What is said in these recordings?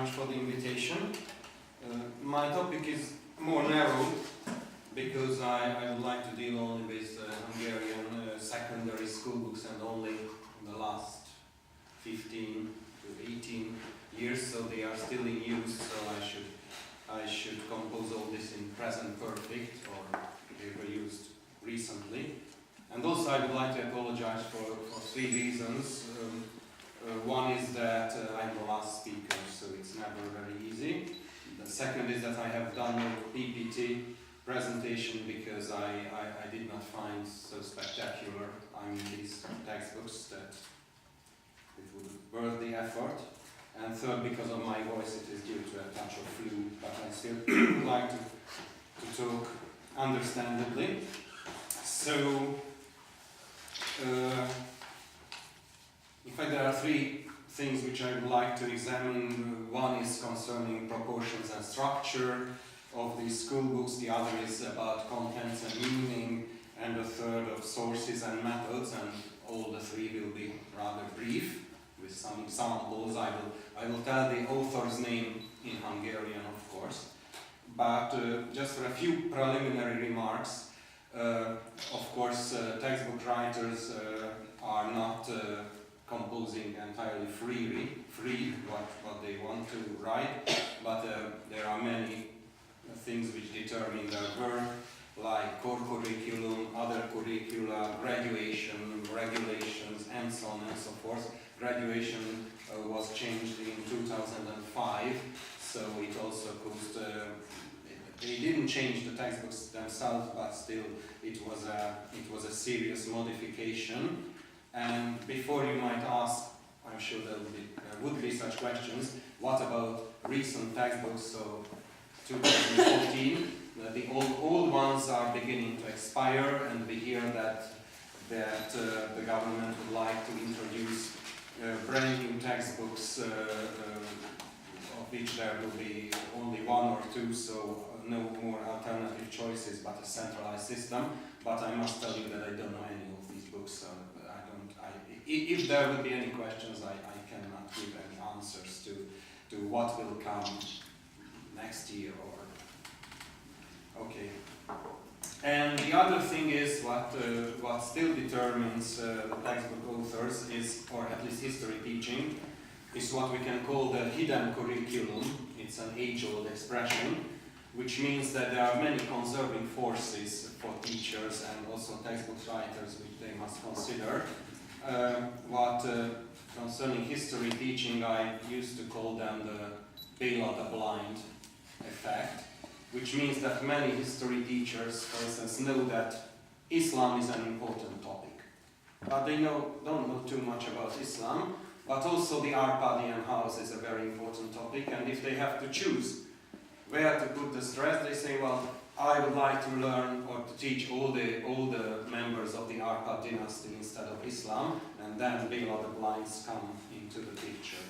much for the invitation. My topic is more narrow because I would like to deal only with Hungarian secondary school books and only in the last 15 to 18 years, so they are still in use, so I should compose all this in present perfect, or they were used recently. And also I would like to apologize for three reasons. One is that I'm the last speaker, so it's never very easy. The second is that I have done no PPT presentation because I did not find so spectacular, these textbooks, that it would worth the effort. And third, because of my voice, it is due to a touch of flu, but I still would like to talk understandably. So, in fact, there are three things which I would like to examine. One is concerning proportions and structure of the school books, the other is about contents and meaning, and the third of sources and methods, and all the three will be rather brief, with some examples. I will tell the author's name in Hungarian, of course, but just for a few preliminary remarks. Of course, textbook writers are not composing entirely free what they want to write, but there are many things which determine their work, like core curriculum, other curricula, graduation, regulations, and so on and so forth. Graduation was changed in 2005, so it also caused, they didn't change the textbooks themselves, but still it was a serious modification. And before you might ask, I'm sure there would be such questions, what about recent textbooks, so 2014, the old ones are beginning to expire, and we hear that the government would like to introduce brand new textbooks, of which there will be only one or two, so no more alternative choices but a centralized system. But I must tell you that I don't know any of these books, so if there would be any questions, I cannot give any answers to what will come next year or okay. And the other thing is what still determines the textbook authors is, or at least history teaching, is what we can call the hidden curriculum. It's an age-old expression, which means that there are many conserving forces for teachers and also textbook writers which they must consider. Concerning history teaching, I used to call them the Béla the blind effect, which means that many history teachers, for instance, know that Islam is an important topic, but they don't know too much about Islam, but also the Arpadian house is a very important topic, and if they have to choose where to put the stress, they say, well, I would like to learn or to teach all the members of the Arpad dynasty instead of Islam, and then Béla the blinds come into the picture.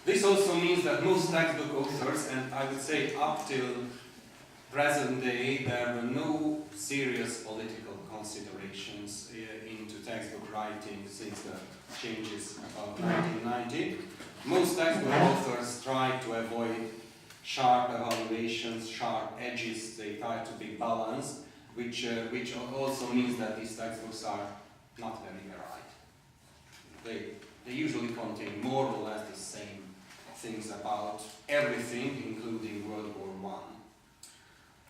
This also means that most textbook authors, and I would say up till present day, there were no serious political considerations into textbook writing since the changes about 1990. Most textbook authors try to avoid sharp evaluations, sharp edges. They try to be balanced, which also means that these textbooks are not very varied. They usually contain more or less the same things about everything, including World War I.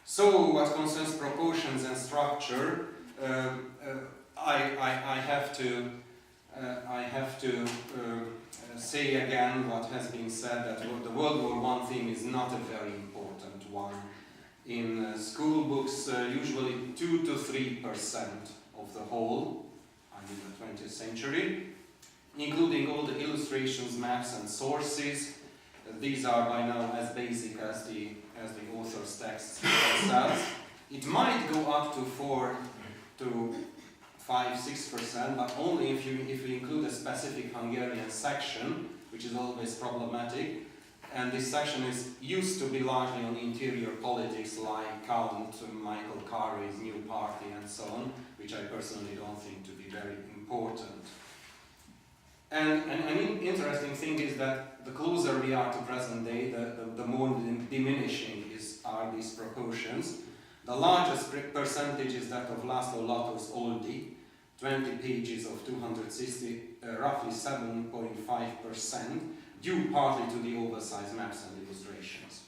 So, what concerns proportions and structure, I have to say again what has been said, that the World War I theme is not a very important one. In school books, usually 2 to 3% of the whole, in the 20th century, including all the illustrations, maps, and sources. These are by now as basic as the author's texts themselves. It might go up to 4 to 5–6%, but only if you include a specific Hungarian section, which is always problematic. And this section used to be largely on interior politics, like Count Michael Carey's New Party and so on, which I personally don't think to be very important. And an interesting thing is that the closer we are to present day, the more diminishing are these proportions. The largest percentage is that of László Lator's Oldie, 20 pages of 260, roughly 7.5%, due partly to the oversized maps and illustrations.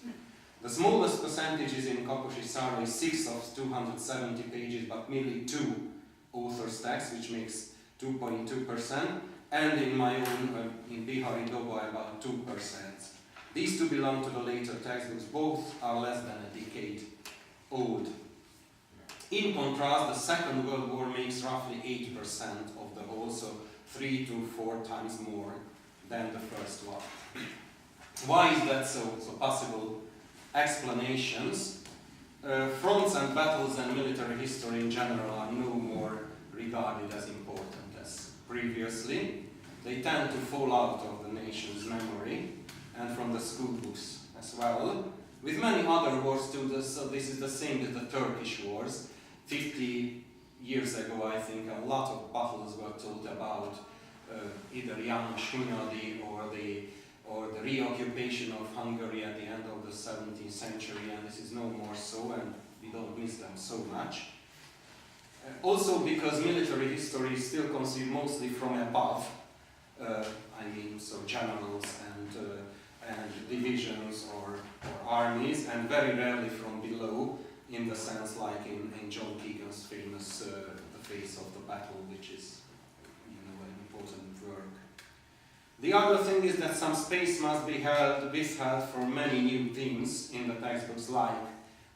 The smallest percentage is in Kaposi Sárai, 6 of 270 pages, but merely 2 authors' texts, which makes 2.2%, and in my own, in Bihari Doba, about 2%. These two belong to the later textbooks. Both are less than a decade old. In contrast, the Second World War makes roughly 8% of the whole, so 3 to 4 times more than the first one. Why is that so possible? Explanations. Fronts and battles and military history in general are no more regarded as important as previously. They tend to fall out of the nation's memory and from the school books as well. With many other wars too, so this is the same with the Turkish wars. 50 years ago, I think, a lot of battles were told about either young Schmidl or the reoccupation of Hungary at the end of the 17th century, and this is no more so, and we don't miss them so much. Also because military history is still conceived mostly from above, so generals and divisions or armies, and very rarely from below, in the sense like in John Keegan's famous The Face of the Battle, which is an important work. The other thing is that some space must be withheld for many new themes in the textbooks, like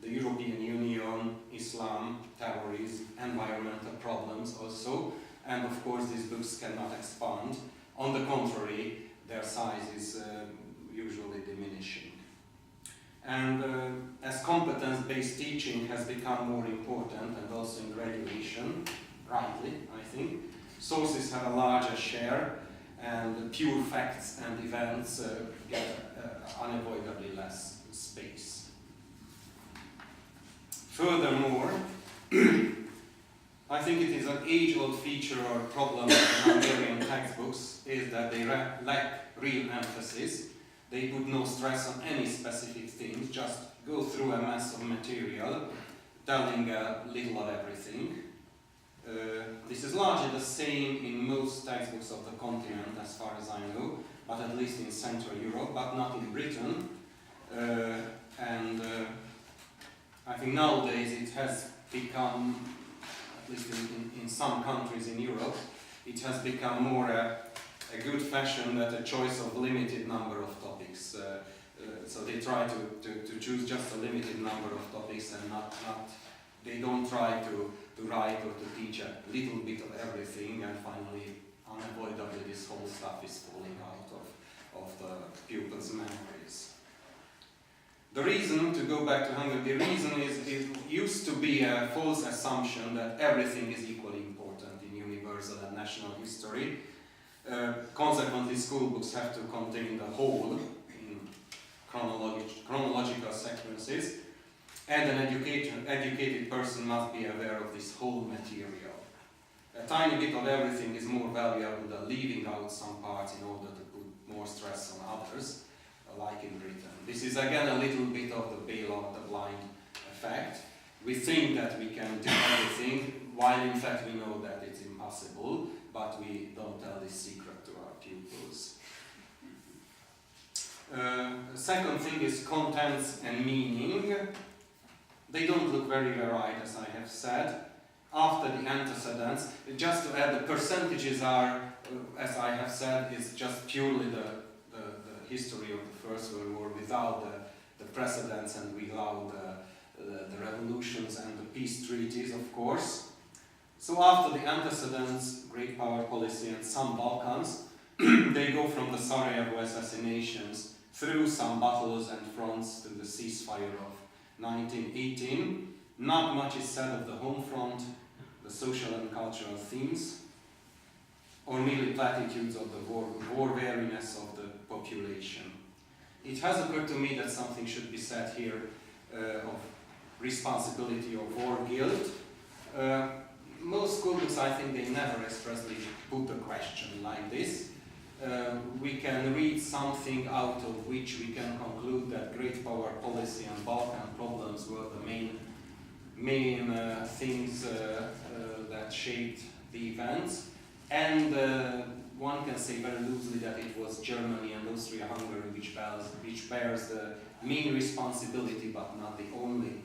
the European Union, Islam, terrorism, environmental problems also, and of course these books cannot expand. On the contrary, their size is usually diminishing. And as competence-based teaching has become more important, and also in graduation, rightly, I think, sources have a larger share, and pure facts and events get unavoidably less space. Furthermore, I think it is an age-old feature or problem of Hungarian textbooks is that they lack real emphasis. They put no stress on any specific themes, just go through a mass of material, telling a little of everything. This is largely the same in most textbooks of the continent, as far as I know, but at least in Central Europe, but not in Britain. I think nowadays it has become, at least in some countries in Europe, it has become more a good fashion that a choice of limited number of topics. So they try to choose just a limited number of topics and they don't try to write or to teach a little bit of everything, and finally, unavoidably, this whole stuff is falling out of the pupils' memories. The reason, to go back to Hungary, the reason is it used to be a false assumption that everything is equally important in universal and national history. Consequently, school books have to contain the whole in chronological sequences, and an educated person must be aware of this whole material. A tiny bit of everything is more valuable than leaving out some parts in order to put more stress on others, like in Britain. This is again a little bit of the bailout, the blind effect. We think that we can do everything, while in fact we know that it's impossible, but we don't tell this secret to our pupils. The second thing is contents and meaning. They don't look very varied, as I have said. After the antecedents, just to add, the percentages are, as I have said, is just purely the history of the First World War without the precedents and without the revolutions and the peace treaties, of course. So after the antecedents, great power policy and some Balkans, they go from the Sarajevo assassinations through some battles and fronts to the ceasefire of 1918. Not much is said of the home front, the social and cultural themes, or merely platitudes of the war weariness of the population. It has occurred to me that something should be said here of responsibility or war guilt. Most school books, I think, they never expressly put the question like this. we can read something out of which we can conclude that great power policy and Balkan problems were the main things that shaped the events. And one can say very loosely that it was Germany and Austria-Hungary which bears the main responsibility, but not the only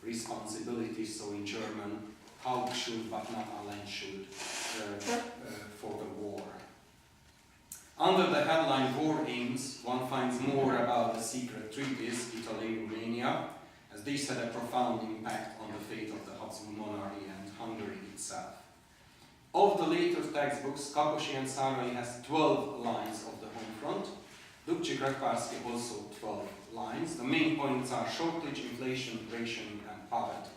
responsibility. So in German, Hauptschuld, but not Alleinschuld for the war. Under the headline War Aims, one finds more about the secret treaties, Italy-Romania, as these had a profound impact on the fate of the Habsburg monarchy and Hungary itself. Of the later textbooks, Kaposi and Szárai has 12 lines of the home front. Dubček-Repársky also 12 lines. The main points are shortage, inflation, ration, and poverty.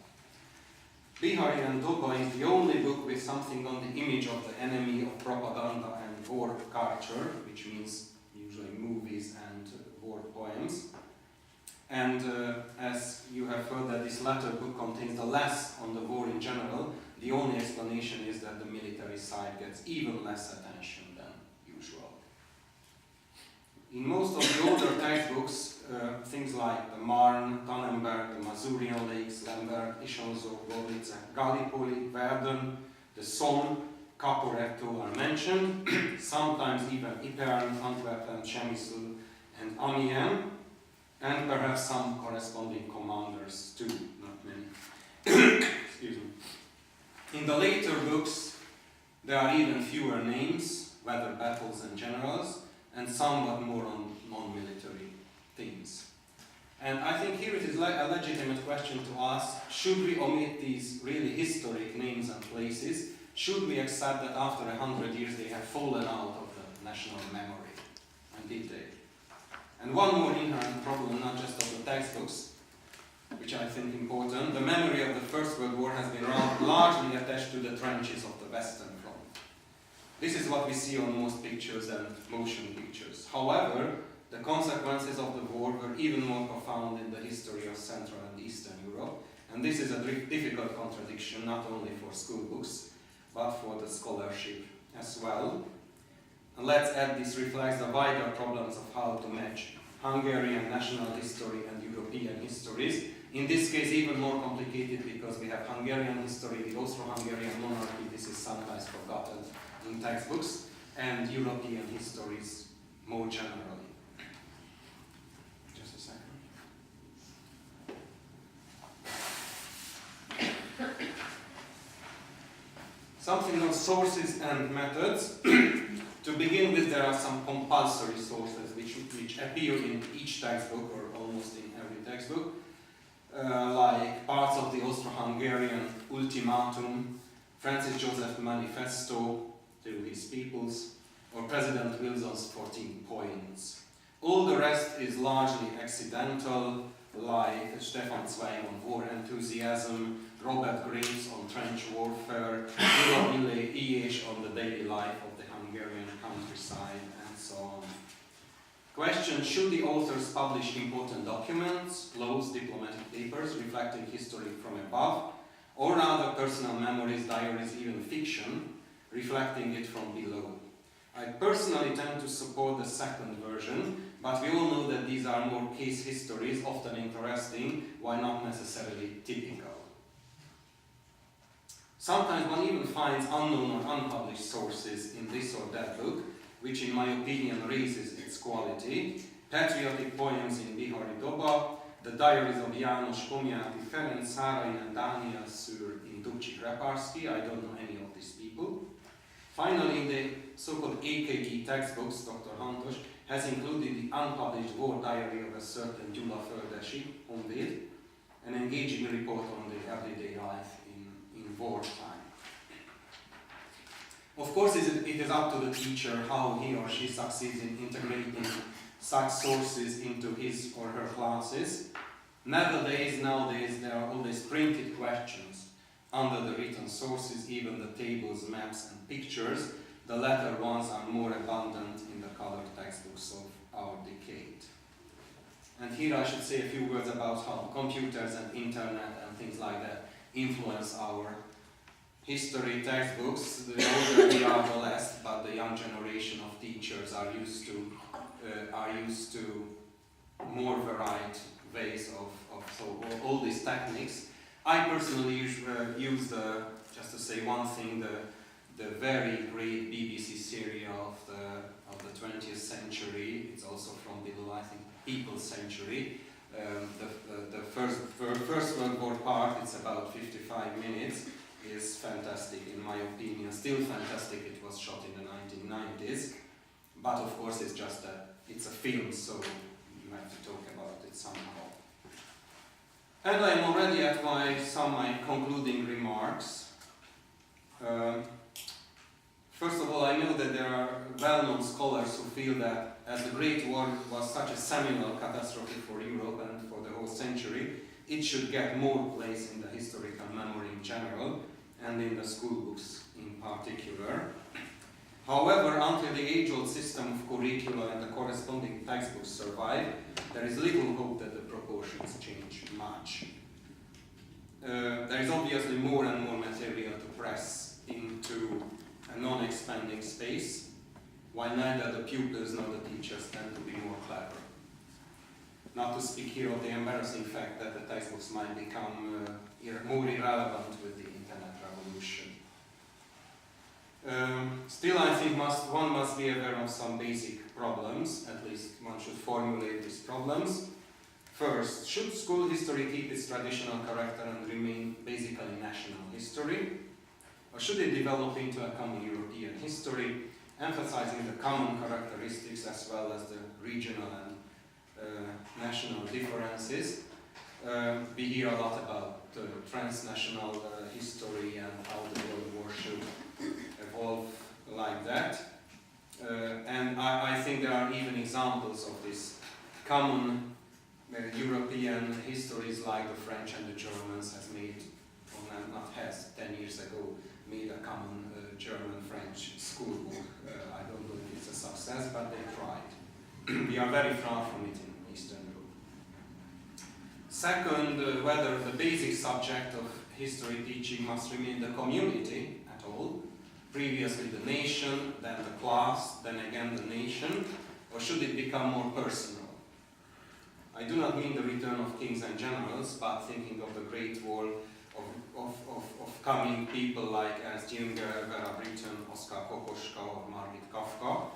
Bihari and Doba is the only book with something on the image of the enemy of propaganda and war culture, which means usually movies and war poems. And as you have heard that this latter book contains the less on the war in general, the only explanation is that the military side gets even less attention than usual. In most of the older textbooks, things like the Marne, Tannenberg, the Masurian Lakes, Lambert, Isonzo, Gorlice, Gallipoli, Verdun, the Somme, Caporetto are mentioned, sometimes even Ypern, Antwerpen, Przemysl, and Amiens, and perhaps some corresponding commanders too, not many. Excuse me. In the later books, there are even fewer names, whether battles and generals, and somewhat more on non-military themes. And I think here it is a legitimate question to ask, should we omit these really historic names and places? Should we accept that after 100 years they have fallen out of the national memory? And did they? And one more inherent problem, not just of the textbooks, which I think important, the memory of the First World War has been largely attached to the trenches of the Western Front. This is what we see on most pictures and motion pictures. However, the consequences of the war were even more profound in the history of Central and Eastern Europe, and this is a difficult contradiction not only for school books, but for the scholarship as well. And let's add this reflects the wider problems of how to match Hungarian national history and European histories. In this case, even more complicated because we have Hungarian history, the Austro-Hungarian monarchy, this is sometimes forgotten in textbooks, and European histories more generally. Just a second. Something on sources and methods. To begin with, there are some compulsory sources which appear in each textbook, or almost in every textbook, like parts of the Austro-Hungarian ultimatum, Francis Joseph manifesto to his peoples, or President Wilson's 14 points. All the rest is largely accidental, like Stefan Zweig on war enthusiasm, Robert Graves on trench warfare, Gyula Illich on the daily life of the Hungarian countryside, and so on. Question, should the authors publish important documents, laws, diplomatic papers reflecting history from above, or rather personal memories, diaries, even fiction, reflecting it from below? I personally tend to support the second version, but we all know that these are more case histories, often interesting, while not necessarily typical. Sometimes one even finds unknown or unpublished sources in this or that book, which in my opinion raises its quality. Patriotic poems in Bihari Doba, the diaries of János Komjáti, Ferenc Szárai and Daniel Szőr in Dubček-Repársky. I don't know any of these people. Finally, in the so-called AKG textbooks, Dr. Hantos has included the unpublished war diary of a certain Gyula Földesi, Honvéd, an engaging report on the everyday life in wartime. Of course, it is up to the teacher how he or she succeeds in integrating such sources into his or her classes. Nowadays, there are always printed questions under the written sources, even the tables, maps, and pictures. The latter ones are more abundant in the colored textbooks of our decade. And here I should say a few words about how computers and internet and things like that influence our history textbooks, the older we are, the less, but the young generation of teachers are used to more varied ways of so all these techniques. I personally use the, just to say one thing, the very great BBC series of the 20th century. It's also from below, I think, People's Century. The first World War part, it's about 55 minutes, is fantastic in my opinion. Still fantastic. It was shot in the 1990s, but of course it's a film, so you have to talk about it somehow. And I'm already at my concluding remarks. First of all, I know that there are well-known scholars who feel that as the Great War was such a seminal catastrophe for Europe and for the whole century, it should get more place in the historical memory in general and in the school books in particular. However, until the age-old system of curricula and the corresponding textbooks survive, there is little hope that the proportions change much. There is obviously more and more material to press into a non-expanding space, while neither the pupils nor the teachers tend to be more clever. Not to speak here of the embarrassing fact that the textbooks might become more irrelevant with the internet revolution. Still, I think one must be aware of some basic problems, at least one should formulate these problems. First, should school history keep its traditional character and remain basically national history? Or should it develop into a common European history, emphasizing the common characteristics as well as the regional and national differences? We hear a lot about transnational history and how the World War should evolve like that. And I think there are even examples of this common European histories, like the French and the Germans has made, or not has, 10 years ago, made a common German-French school book. I don't know if it's a success, but they tried. We are very far from it in Eastern Europe. Second, whether the basic subject of history teaching must remain the community at all, previously the nation, then the class, then again the nation, or should it become more personal? I do not mean the return of kings and generals, but thinking of the Great War, of coming people like Ernst Jünger, Vera Britton, Oszkár or Margit Kafka.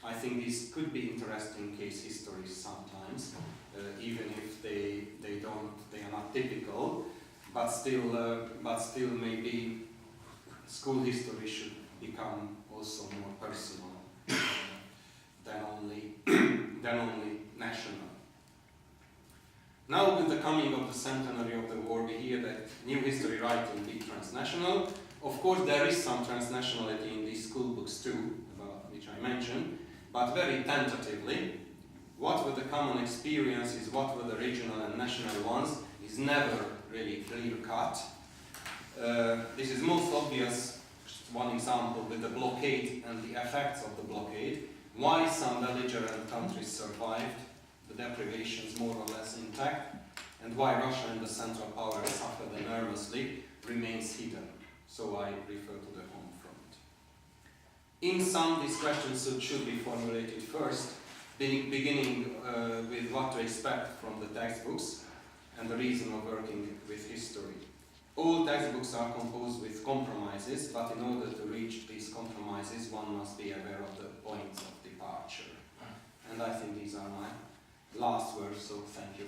I think these could be interesting case histories sometimes, even if they are not typical, but still maybe school history should become also more personal than only national. Now, with the coming of the centenary of the war, we hear that new history writing be transnational. Of course, there is some transnationality in these school books too, about which I mentioned, but very tentatively. What were the common experiences, what were the regional and national ones, is never really clear-cut. This is most obvious, one example, with the blockade and the effects of the blockade, why some belligerent countries survived, the deprivations more or less intact, and why Russia and the Central Powers suffered enormously remains hidden. So I refer to the home front. In sum, these questions should be formulated first, beginning with what to expect from the textbooks and the reason of working with history. All textbooks are composed with compromises, but in order to reach these compromises, one must be aware of the points of departure. And I think these are my last words, so thank you